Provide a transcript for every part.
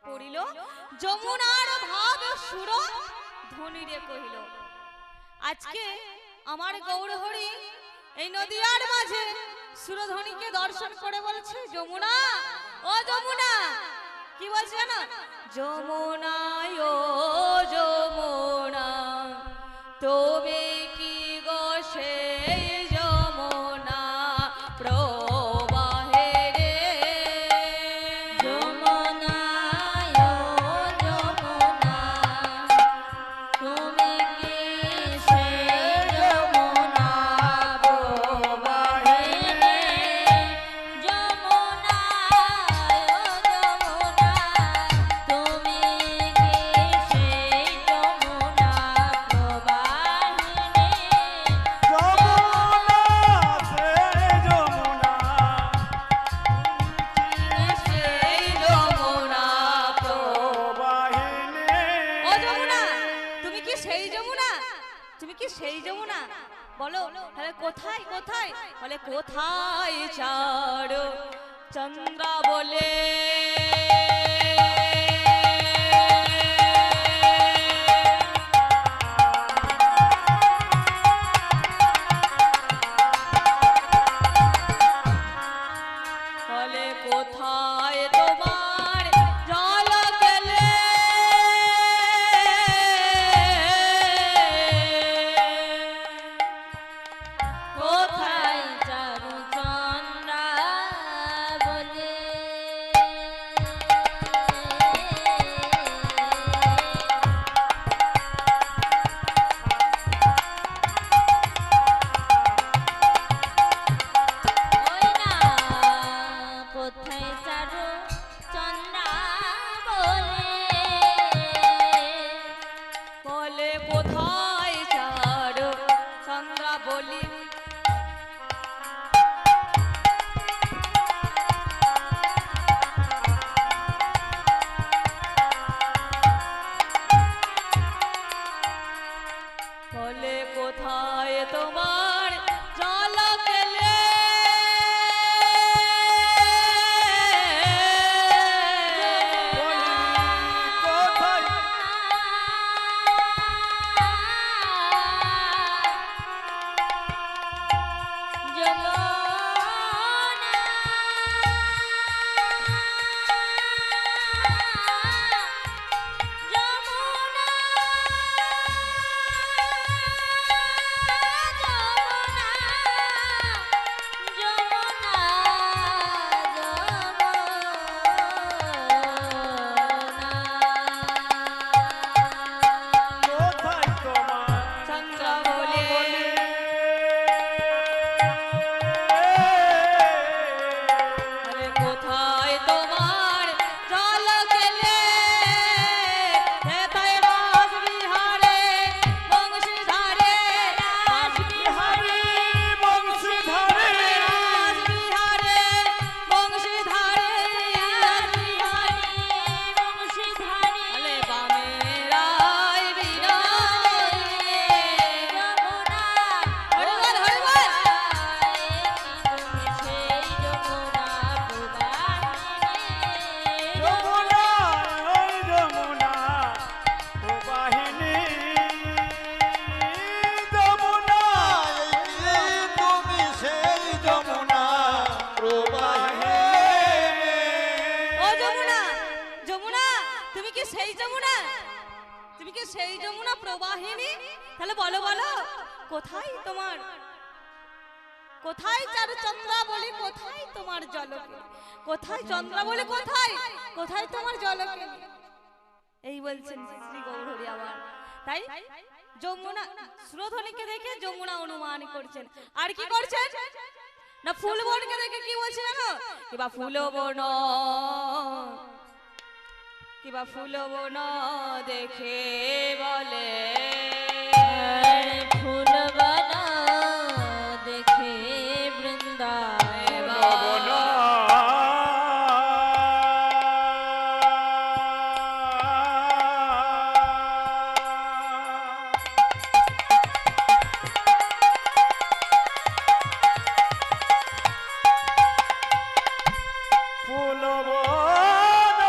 পড়িল যমুনার ভাব সুর ধ্বনিরে কহিল আজকে আমার গৌরহরি এই নদীয়ার মাঝে সুরধ্বনিকে দর্শন করে বলছে যমুনা ও যমুনা কি বলছে জানো যমুনা ও যমুনা তুমি কি গো সেই যমুনা প্রবাহে রে যমুনা ও যমুনা তুমি কি সেই যমুনা প্রবাহে রে যমুনা ও যমুনা তুমি কি সেই যমুনা প্রবাহে সেই যমুনা প্রবাহিনী ও যমুনা তুমি কি সেই যমুনা তুমি কি সেই যমুনা বলো তাহলে কোথায় কোথায় বলে কোথায় চারো চন্দ্রা বলে বলে কোথায় তোমার জল গেলে কোথায় চারু চন্দ্রা বলে ওই না কোথায় চারু চন্দ্রা বলে বলে কোথায় চারো চন্দ্রা বলি বলে কোথায় তোমার জল পেলে চন্দ্র বলে আরে কোথায় তোমার জল গেলে হেথায় রাস বিহারে বংশীধারে রাস বিহারে বংশীধারে রাস বিহারে বংশীধারে আলে বামে রায় বিরায় হরিবল হরিবল ও যমুনা যমুনা তুমি কি সেই যমুনা তুমি কি সেই যমুনা প্রবাহিনী তাহলে বলো বলো কোথায় তোমার কোথায় চারু চন্দ্রা বলি কোথায় তোমার জলকে কোথায় চন্দ্রা বলি কোথায় কোথায় তোমার জলকে এই বলছেন শ্রী গৌরহরি আবার তাই যমুনা সুরধ্বনিকে দেখে যমুনা অনুমান করছেন আর কি করছেন না ফুল বনকে দেখে কি বলছে জানো কিবা ফুল বন কিবা ফুল বন দেখে বলে ফুলবন দেখে বৃন্দাবন ফুলবন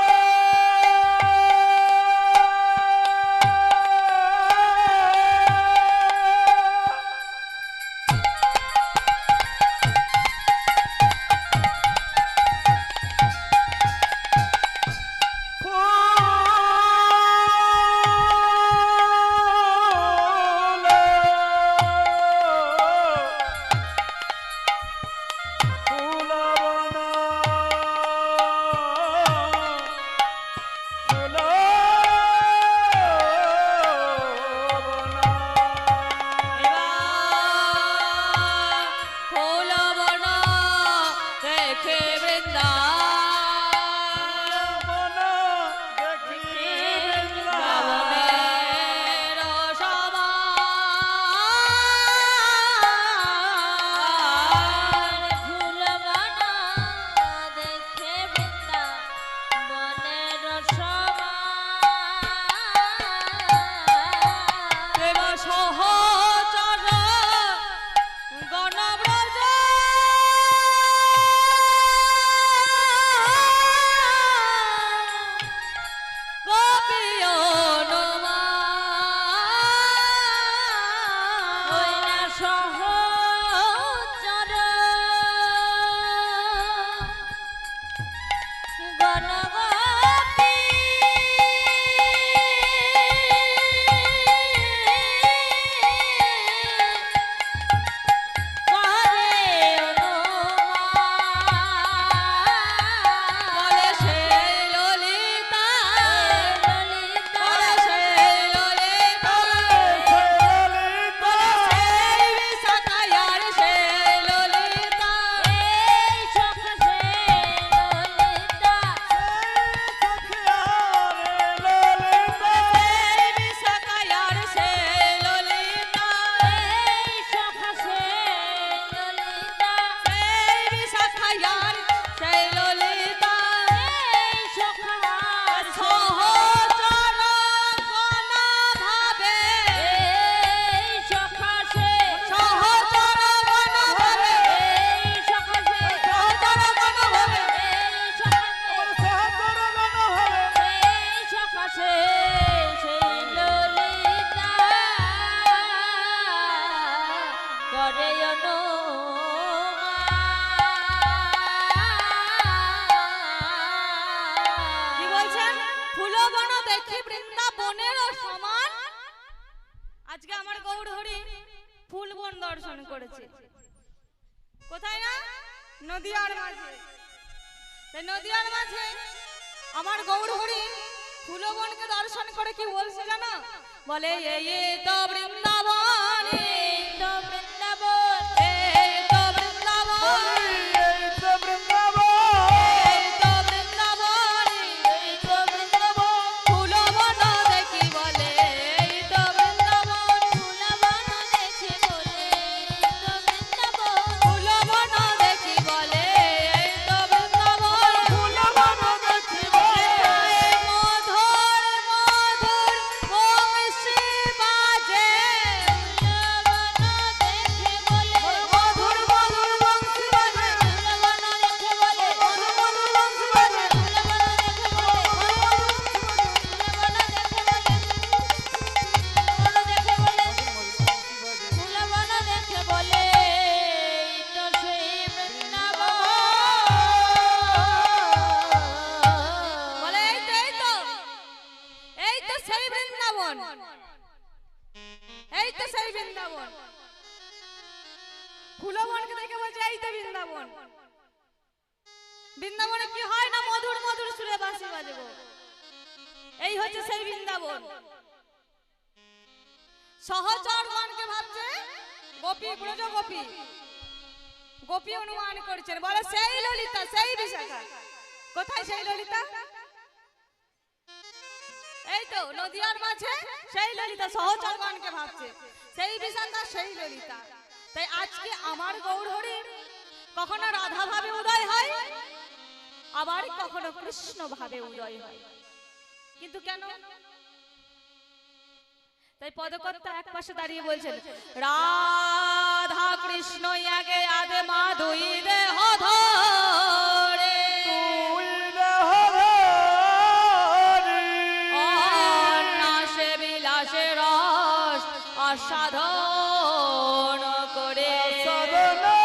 দেখি বৃন্দাবনেরও সমান। আজকে আমার গৌর হরি ফুলবন দর্শন করেছে। কোথায় না? নদিয়ার মাঝে। নদিয়ার মাঝে আমার গৌর হরি ফুলবনকে দর্শন করে কি বলছে জানো? বলে এই তো বৃন্দাবন, এই তো বৃন্দাবন, এই তো বৃন্দাবন, এই তো বৃন্দাবন, এই তো বৃন্দাবন, এই তো বৃন্দাবন, ফুলবন দেখি বলে এই তো বৃন্দাবন, ফুলবন দেখে বলে এই তো বৃন্দাবন, ফুলবন দেখি বলে এই তো বৃন্দাবন, ফুলবন দেখি বলে মধুর মধুর বংশী বাজে, ফুলবন দেখে বলে মধুর মধুর বংশী বাজে, ফুলবন দেখে বলে মধুর মধুর বংশী বাজে, ফুলবন দেখে বলে ফুলবন দেখে বলে এই তো সেই বৃন্দাবন। বলে এই তো এই তো সেই বৃন্দাবন, এই তো সেই বৃন্দাবন। ফুলবনকে দেখে বলছে এই তো বৃন্দাবন। বৃন্দাবনে কি হয় না? মধুর মধুর সুরে বাঁশি বাজবো, এই হচ্ছে সেই বৃন্দাবন। সহচরগণকে ভাবছে গোপী, ব্রজ গোপী, গোপী অনুমান করছেন। বলে সেই ললিতা, সেই বিশাখা। কোথায় সেই ললিতা? এই তো নদিয়ার মাঝে সেই ললিতা। সহচরগণকে ভাবছে সেই বিশাখা, সেই ললিতা। তাই আজকে আমার গৌর হরি কখনো রাধা ভাবে উদয় হয়, আবার কখনো কৃষ্ণ ভাবে উদয় হয়। কিন্তু কেন? তাই পদকর্তা এক পাশে দাঁড়িয়ে বলছেন রাধা কৃষ্ণ আগে আদে মাধুই দেহ ধরে, তুই দেহধারী, অনাসে বিলাসে রস আসাধন করে, সাধনা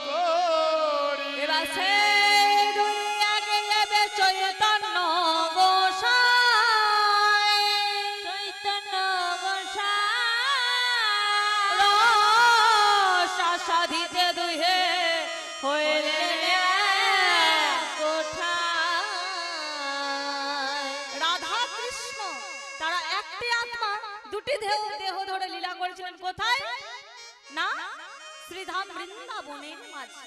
করি। এবার সেই দুই আগে যাবে চৈতন্য গোসাই, চৈতন্য গোসাই রস আসাধিতে দুহে হইলে কোঠায় রাধা কৃষ্ণ তারা একটি আত্মা দুটি দেহ দেহ ধরে লীলা করেছিলেন। কোথায় না? শ্রীধাম বৃন্দাবনের মাঝে।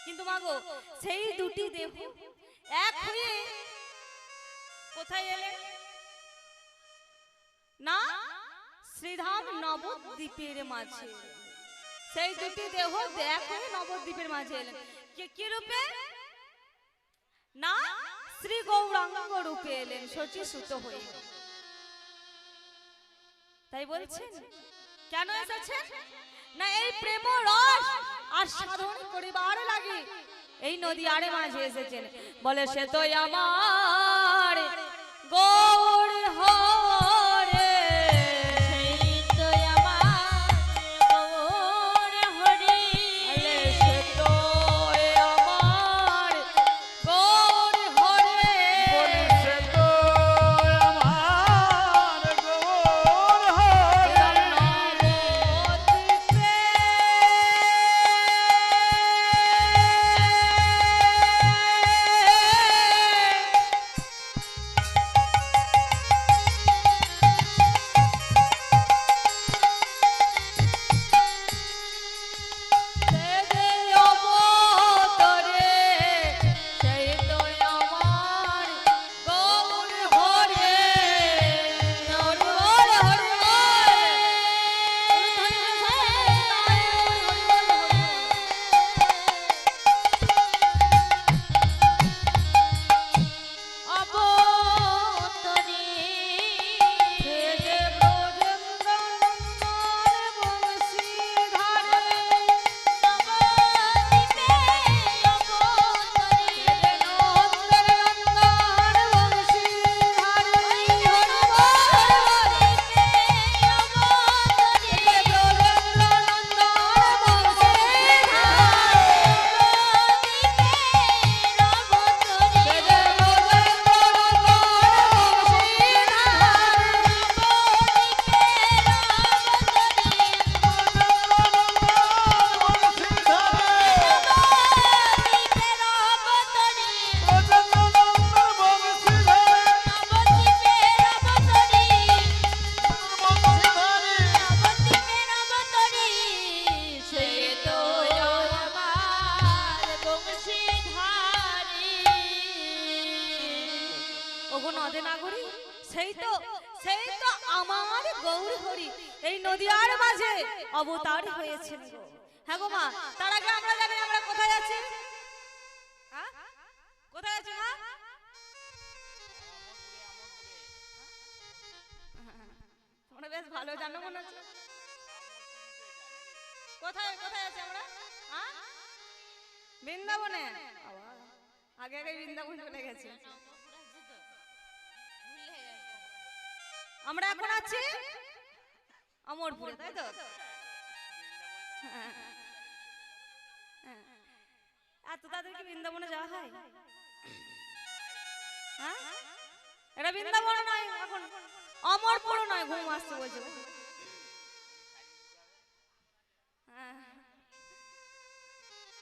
কিন্তু মাগো সেই দুটি দেহ এক হয়ে কোথায় এলেন না? শ্রীধাম নবদ্বীপের মাঝে। সেই দুটি দেহ এক হয়ে নবদ্বীপের মাঝে এলেন। কি রূপে না? শ্রী গৌরাঙ্গ রূপে এলেন, শচী সুত হয়ে। তাই বলছেন কেন এসেছেন না? এই প্রেম রস আর সাধন করিবার লাগে এই নদীয়ারে মাঝে এসেছেন। বলে সে তো আমার গৌর হরে, সেই তো আমার গৌর হরি, বলে সে তো আমার গৌর হরে, বলিছে তো আমার গৌর হরে। নবদ্বীপে বাঁধে নাগরী, সেই তো আমার গৌর হরি এই নদিয়ার মাঝে অবতার হয়েছেন গো। হ্যাঁ গো মা, তার আগে আমরা জানি আমরা কোথায় আছি? হ্যাঁ? কোথায় আছি মা? তোমরা বেশ ভালো জানো মনে হচ্ছে। কোথায় কোথায় আছি আমরা? হ্যাঁ? বৃন্দাবনে। আগে আগে বৃন্দাবন চলে গেছে। আমরা এখন আছি অমরপুরে, তাই তো? এত তাদেরকে বৃন্দাবনে যাওয়া হয়? হ্যাঁ, এটা বৃন্দাবন নয়, এখন অমরপুর নয়, ঘুম আসছে বলছে।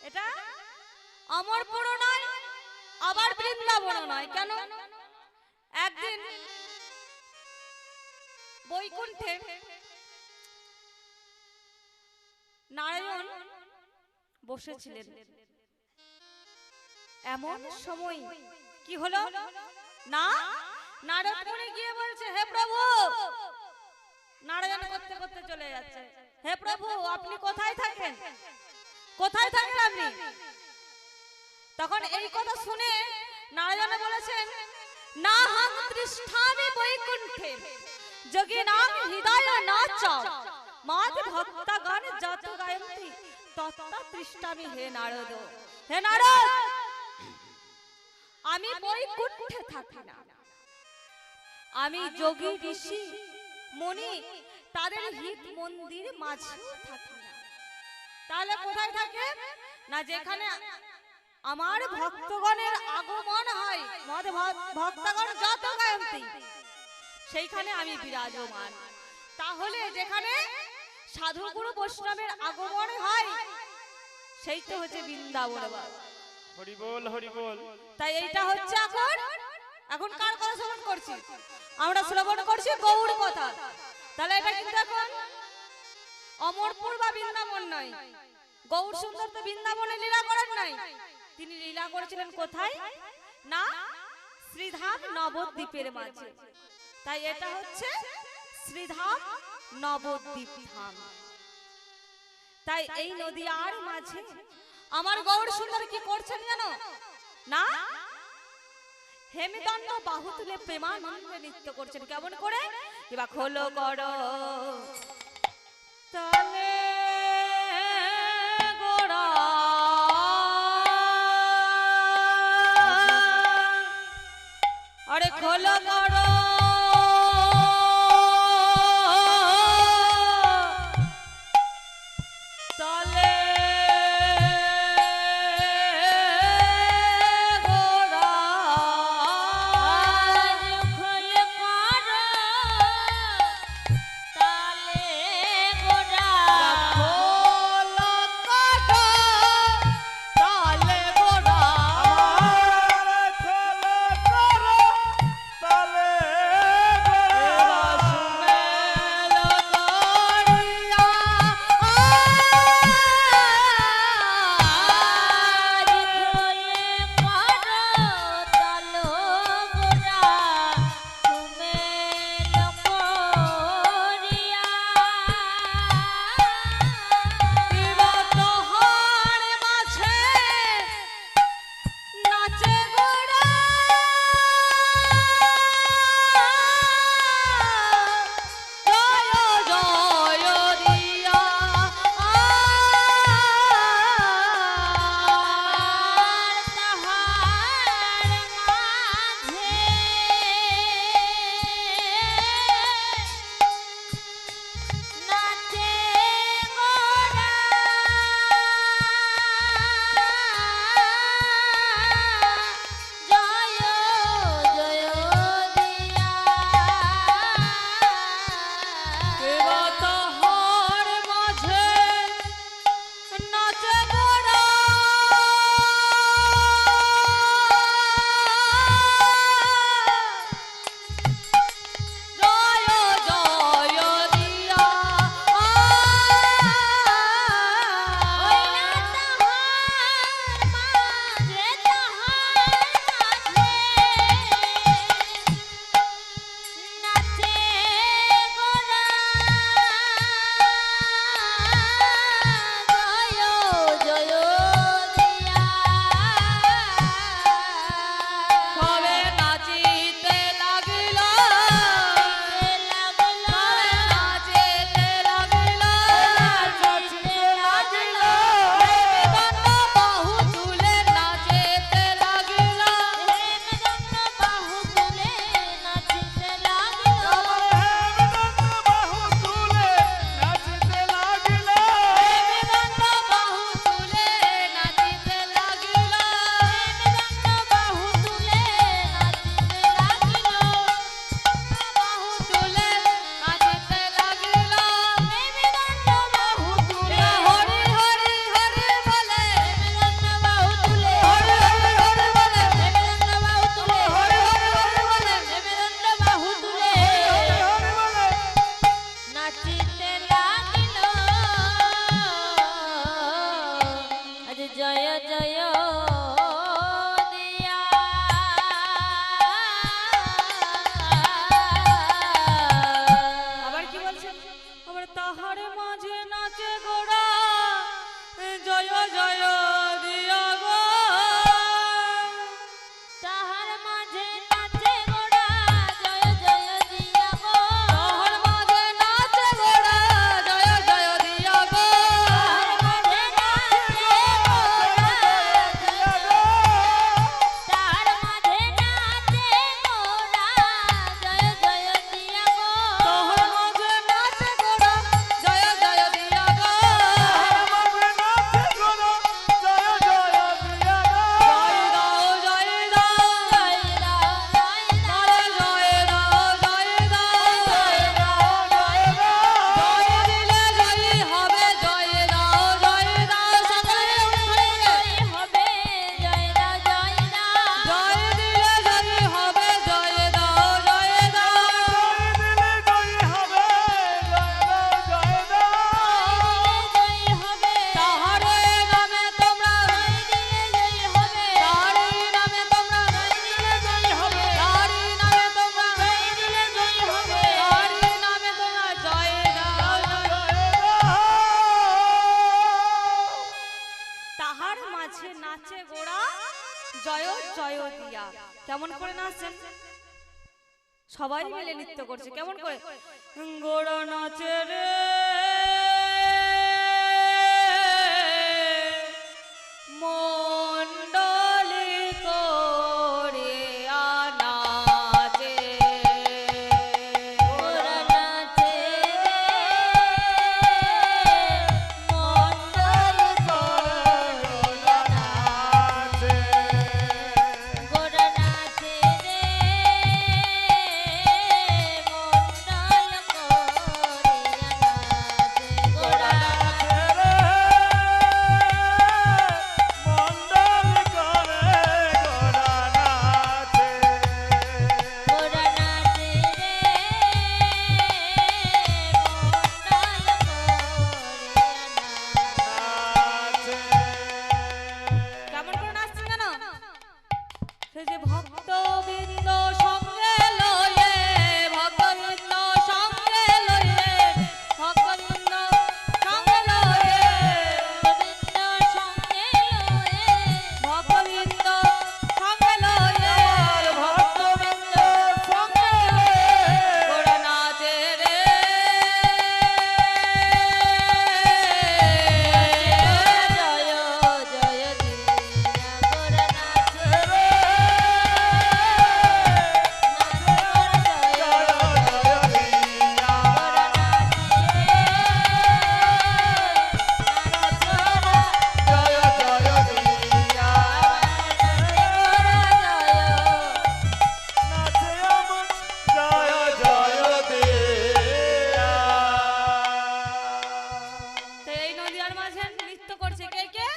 এটা অমরপুর নয়, আবার বৃন্দাবন নয়। কেন? একদিন বৈকুণ্ঠে নারায়ণ বসেছিলেন। এমন সময় কি হলো না, নারদ মুনি গিয়ে বলছে, হে প্রভু, নারায়ণ করতে করতে চলে যাচ্ছে, হে প্রভু আপনি কোথায় থাকেন, কোথায় থাকেন আপনি? তখন এই কথা শুনে নারায়ণ বলেছেন, না হাং তৃষ্ঠামি বৈকুণ্ঠে যোগিনাং হৃদয় নাচ মাত ভক্তগণ যত গায়ন্তি তত্তা তৃষ্ঠামি। হে নারদ, হে নারদ, আমি বৈকুণ্ঠে থাকি না, আমি যোগী ঋষি মুনি তাদের হিত মন্দির মাঝেও থাকি না। তাহলে কোথায় থাকে না? যেখানে আমার ভক্তগণের আগমন হয়, মদ ভক্তগণ যত গায়ন্তি, সেইখানে আমি বিরাজমান। তাহলে যেখানে সাধু গুরু বৈষ্ণবের আগমন হয় সেই তো হচ্ছে বৃন্দাবন। হরি বল, হরি বল। তাই এইটা হচ্ছে এখন কার কথা শ্রবণ করছি? আমরা শ্রবণ করছি গৌর কথা। তাহলে এটা কিন্তু এখন অমরপুর বা বৃন্দাবন নয়। গৌর সুন্দর তো বৃন্দাবনে লীলা করেন নাই, তিনি লীলা করেছিলেন কোথায় না? শ্রীধাম নবদ্বীপের মাঝে। তাই এটা হচ্ছে শ্রীধাম নবদ্বীপ ধাম। তাই এই নদিয়ার মাঝে আমার গৌর সুন্দর কি করছেন জানো না? হেমদণ্ড বাহু তুলে প্রেমানন্দে নৃত্য করছেন। কেমন করে? কিবা খোলো করো তালে গোড়া, আরে খোলো করো তালে তালে জয় জয় দিয়া কেমন করে নাচছেন? সবাই মিলে নৃত্য করছে কেমন করে? গোড়া নাচে রে মন্ডলী করে আনাচে গোরা নাচে মন্ডল করিয়া নাচে গোরা নাচে রে মন্ডল করিয়া নাচে গোরা গোরা নাচে রে মন্ডল করিয়া নাচে কেমন করে নাচছেন জানো? সে যে ভক্তবৃন্দ সঙ্গে লয়ে ভক্তবৃন্দ সঙ্গে লয়ে ভক্তবৃন্দ সঙ্গে লয়ে গোবিন্দ সঙ্গে লয়ে ভক্তবৃন্দ সঙ্গে লয়ে ভক্তবৃন্দ সঙ্গে লয়ে গোড়া নাচে রে জয় জয় দিয়া গোরা নাচে তো এই নদিয়ার মাঝে নৃত্য করছে কে কে?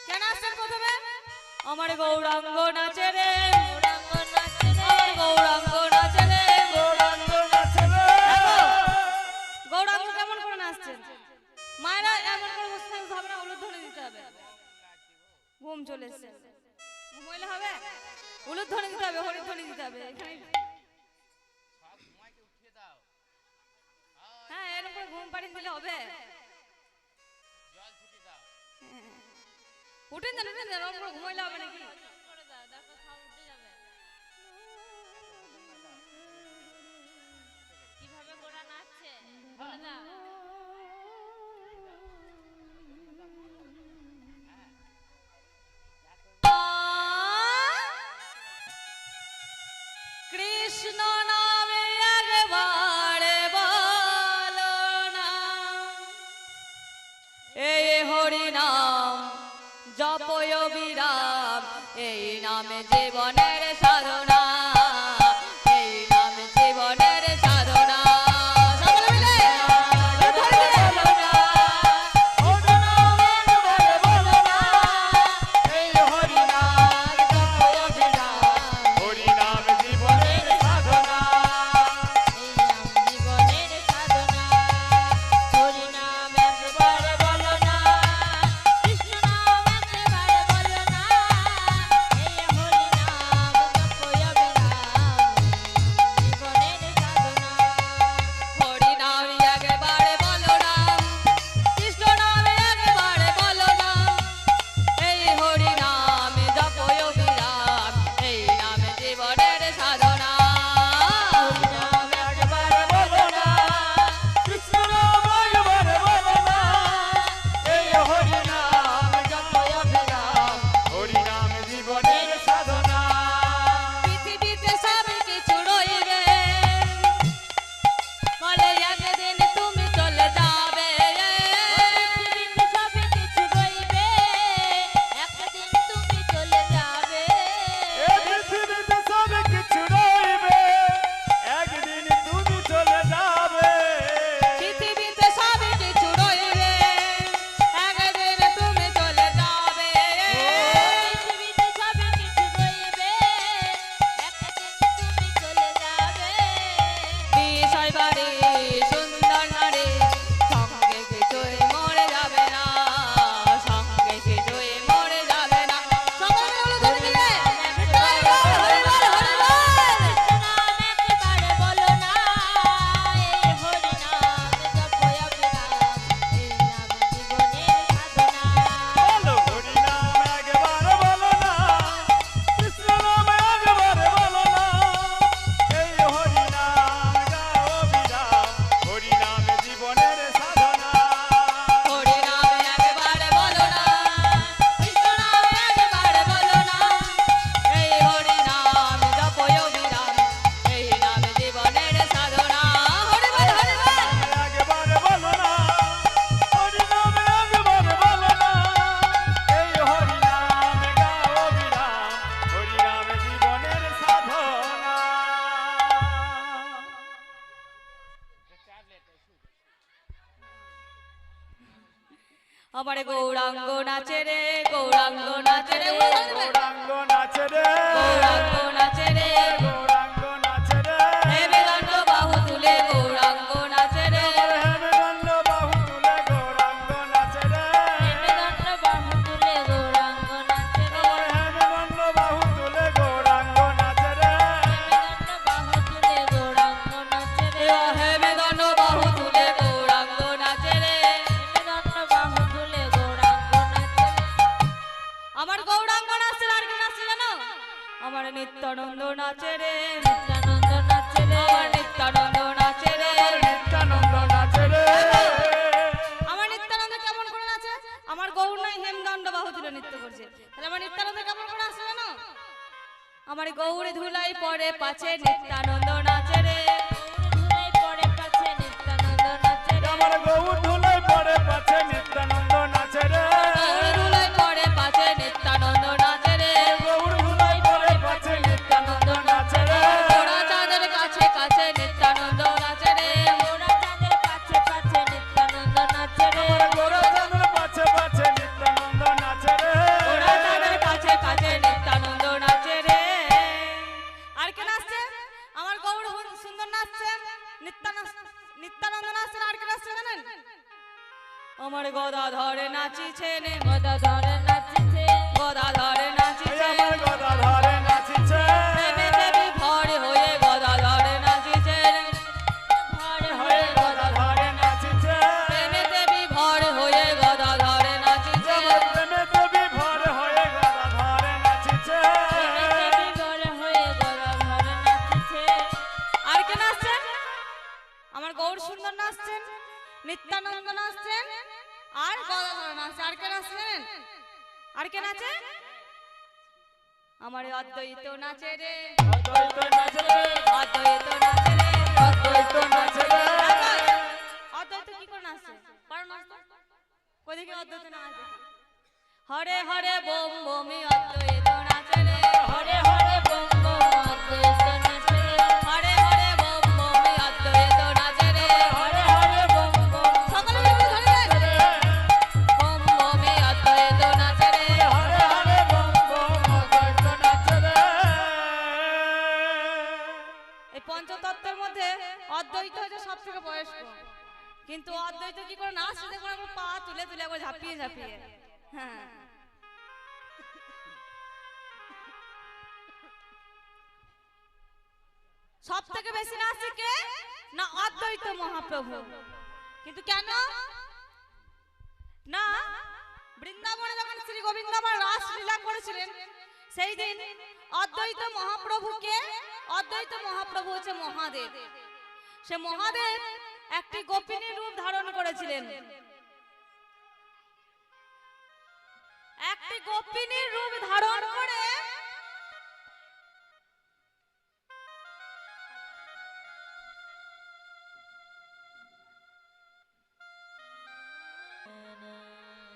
কে নাচছেন প্রথমে? আমার গৌরাঙ্গ নাচে রে আমার গৌরাঙ্গ নাচে রে দেখো, গৌরাঙ্গ কেমন করে নাচছেন? মায়েরা এমন করে বসে থাকতে হবে না, উলুধ্বনি দিতে হবে। ঘুম চলে এসছে, ঘুমাইলে হবে? উলুধ্বনি দিতে হবে, হরিধ্বনি দিতে হবে। এখানে হ্যাঁ এরকম করে ঘুম পাড়িয়ে দিলে হবে। উঠেন জান উঠেন জান, ওরকম করে ঘুমাইলে হবে নাকি? কিভাবে গোরা নাচছে বলে দাও কৃষ্ণ নামে একবারে বলো না, এই হরি নাম জপয় বিরাম, এই নামে জীবনের সাধনা, এই নামে জীবনের সাধনা। সকলে মিলে হরিনাম জীবনের সাধনা এই নাম জীবনের সাধনা হরি নাম একবার বলো না কৃষ্ণ নাম একবার বলো না এই হরি নাম আমার গৌরাঙ্গ নাচে রে, গৌরাঙ্গ নাচে রে, গৌরাঙ্গ নাচে রে গৌরাঙ্গ নাচে রে, গৌরাঙ্গ নাচে রে হেমদণ্ড বাহু তুলে গৌরাঙ্গ নাচে রে, হেমদণ্ড বাহু তুলে গৌরাঙ্গ নাচে রে হেমদণ্ড বাহু তুলে গৌরাঙ্গ নাচে রে, হেমদণ্ড বাহু তুলে গৌরাঙ্গ নাচে রে হেমদণ্ড বাহু তুলে গৌরাঙ্গ নাচে রে, হেমদণ্ড বাহু তুলে গৌরাঙ্গ নাচে রে। হেমদণ্ড বাহু তুলে গৌরাঙ্গ নাচে রে। আমার গৌরাঙ্গ নাচে আর কে নাচে জানো? আমার নিত্যানন্দ নাচে রে, নিত্যানন্দ নাচে রে, আমার নিত্যানন্দ নাচে রে। নিত্যানন্দ নাচে রে আমার নিত্যানন্দ কেমন করে নাচে? আমার গৌর নাই হেমদণ্ড বাহু তুলে নৃত্য করছে, তাহলে আমার নিত্যানন্দ কেমন করে নাচে জানো? আমার গৌর ধুলাই পরে পাছে নিত্যানন্দ নাচে রে, ধুলাই পড়ে পাছে নিত্যানন্দ নাচে রে, আমার গৌর ধুলাই পড়ে পাছে নিত্যানন্দ নাচে রে গৌর ধুলাই পরে পাছে নিত্যানন্দ নাচে রে। গৌর ধুলাই পড়ে পাছে নিত্যানন্দ নাচে রে গোড়া চাঁদের কাছে কাছে নিত্যানন্দ নাচে রে, গোরা চাঁদের কাছে কাছে নিত্যানন্দ নাচে রে, আমার গোরা চাঁদের পাছে পাছে নিত্যানন্দ নাচে রে গোড়া চাঁদের কাছে কাছে নিত্যানন্দ নাচে রে। আর কে নাচছে? আমার গৌর সুন্দর নাচছে, নিত্যানন্দ নাচছে। আর কে নাচছে জানেন? আমার গদা ধরে নাচিছে নে, গদা ধরে নাচিছে, গদা ধরে এই নাচিছে, আমার গদা ধরে নাচিছে প্রেমে দেবী ভরে হয়ে গদা ধরে নাচিছে, ভরে হয়ে হয়ে গদা ধরে নাচিছে প্রেমে দেবী ভরে হয়ে গদা ধরে নাচিছে। আমার প্রেমে দেবী ভরে হয়ে গদা ধরে নাচিছে দেবী ভরে হয়ে গদা ধরে নাচিছে। আর কে নাচছেন? আমার গৌর সুন্দর নাচছেন, নিত্যানন্দ নাচছেন, আর গদাধর নাচছে। আর কে নাচছেন? আর কে নাচে? আমার অদ্বৈত নাচে রে, অদ্বৈত নাচে রে অদ্বৈত নাচে রে, অদ্বৈত নাচে রে অদ্বৈত কি করে নাচছে? পারো নাচতে? কই দেখি অদ্বৈত নাচ দেখি। হরে হরে বোম বোমি অদ্বৈত নাচে রে, হরে হরে বম বম অদ্বৈত নাচে রে, হরে হরে বোম বোমি অদ্বৈত নাচে রে, হরে হরে বম বম সকলে মিলে ধরে রে, বোম বোমি অদ্বৈত নাচে রে। হরে হরে বম বম অদ্বৈত নাচে রে এই পঞ্চতত্ত্বের মধ্যে অদ্বৈত হচ্ছে সব থেকে বয়স্ক, কিন্তু অদ্বৈত কি করে নাচছে দেখুন, একবার পা তুলে তুলে একবার ঝাঁপিয়ে ঝাঁপিয়ে। হ্যাঁ, সব থেকে বেশি নাচছে কে? না অদ্বৈত মহাপ্রভু। কিন্তু কেন না? বৃন্দাবনে যখন শ্রী গোবিন্দ আমার রাসলীলা করেছিলেন, সেই দিন অদ্বৈত মহাপ্রভুকে, অদ্বৈত মহাপ্রভু হচ্ছে মহাদেব, সে মহাদেব একটি গোপিনীর রূপ ধারণ করেছিলেন, একটি গোপিনীর রূপ ধারণ করে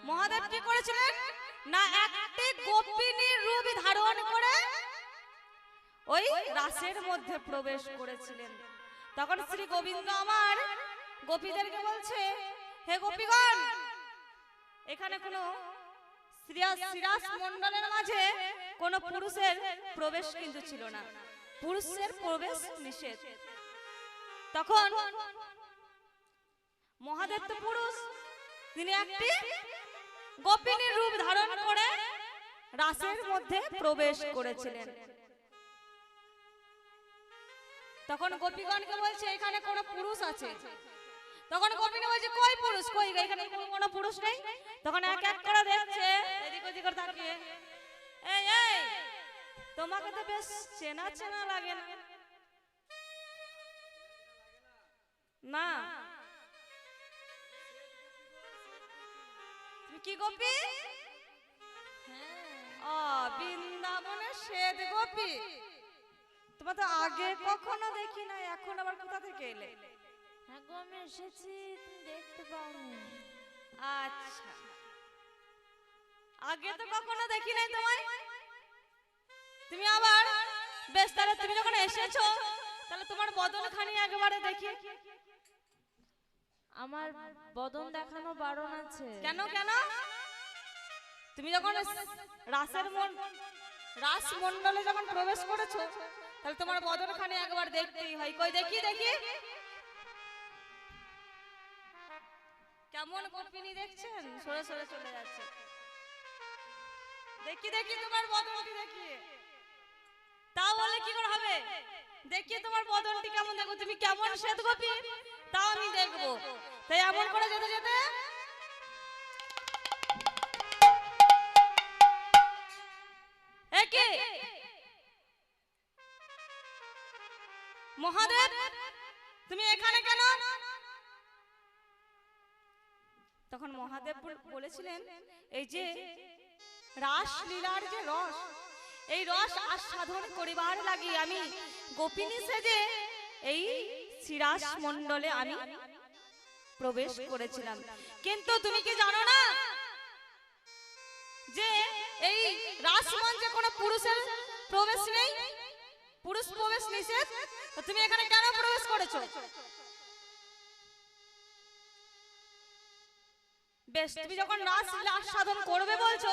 মহাদেব কি করেছিলেন না একটি গোপিনীর রূপ ধারণ করে ওই রাসের মধ্যে প্রবেশ করেছিলেন। তখন শ্রী গোবিন্দ আমার গোপীদেরকে বলছে, হে গোপীগণ, এখানে কোনো শ্রীরাস মণ্ডলের মাঝে কোনো পুরুষের প্রবেশ কিন্তু ছিল না, পুরুষের প্রবেশ নিষেধ। তখন মহাদেব তো পুরুষ, তিনি একটি গোপিনীর রূপ ধারণ করে রাসের মধ্যে প্রবেশ করেছিলেন। তখন গোপীগণকে বলছে এখানে কোন পুরুষ আছে? তখন গোপিনী বলছে কই পুরুষ, কই এখানে কোনো পুরুষ নেই। তখন এক এক করে দেখছে, এদিক ওদিক করে তাকিয়ে, এই এই তোমাকে তো বেশ চেনা চেনা লাগে না? না, তুমি কি গোপী? বৃন্দাবনের শ্বেত গোপী, তোমার তো আগে কখনো দেখি না, এখন আবার কোথা থেকে এলে? হ্যাঁ গো, আমি এসেছি, তুমি দেখতে পাওনি। আচ্ছা, আগে তো কখনো দেখি নাই তোমায়, তুমি আবার বেশ, তাহলে তুমি যখন এসেছো তাহলে তোমার বদনখানি একবারে দেখি। আমার বদন দেখানো বারণ আছে। কেন কেন? তুমি যখন রাস মণ্ডলে যখন প্রবেশ করেছো, তাহলে তোমার বদনখানে একবার দেখতেই হয়। কই দেখি দেখি, কেমন গোপিনী দেখছেন? সরে সরে চলে যাচ্ছে। দেখি দেখি তোমার বদনটি দেখি। তা বলে কি করে হবে? দেখি তোমার বদনটি কেমন, দেখো তুমি কেমন শ্বেত গোপী, তাও আমি দেখবো। তাই এমন করে যেতে যেতে একে মহাদেব, তুমি এখানে কেন? তখন মহাদেব বলেছিলেন, এই যে রাস লীলার যে রস, এই রস আস্বাদন করিবার লাগি আমি গোপিনী সেজে এই শ্রীরাস মণ্ডলে আমি প্রবেশ করেছিলাম। কিন্তু তুমি কি জানো না যে এই রাসমঞ্চে কোনো পুরুষের প্রবেশ নেই, পুরুষ প্রবেশ নিষেধ। তো তুমি এখানে কেন প্রবেশ করেছো? বেশ, তুমি যখন রাস লীলা আস্বাদন করবে বলছো,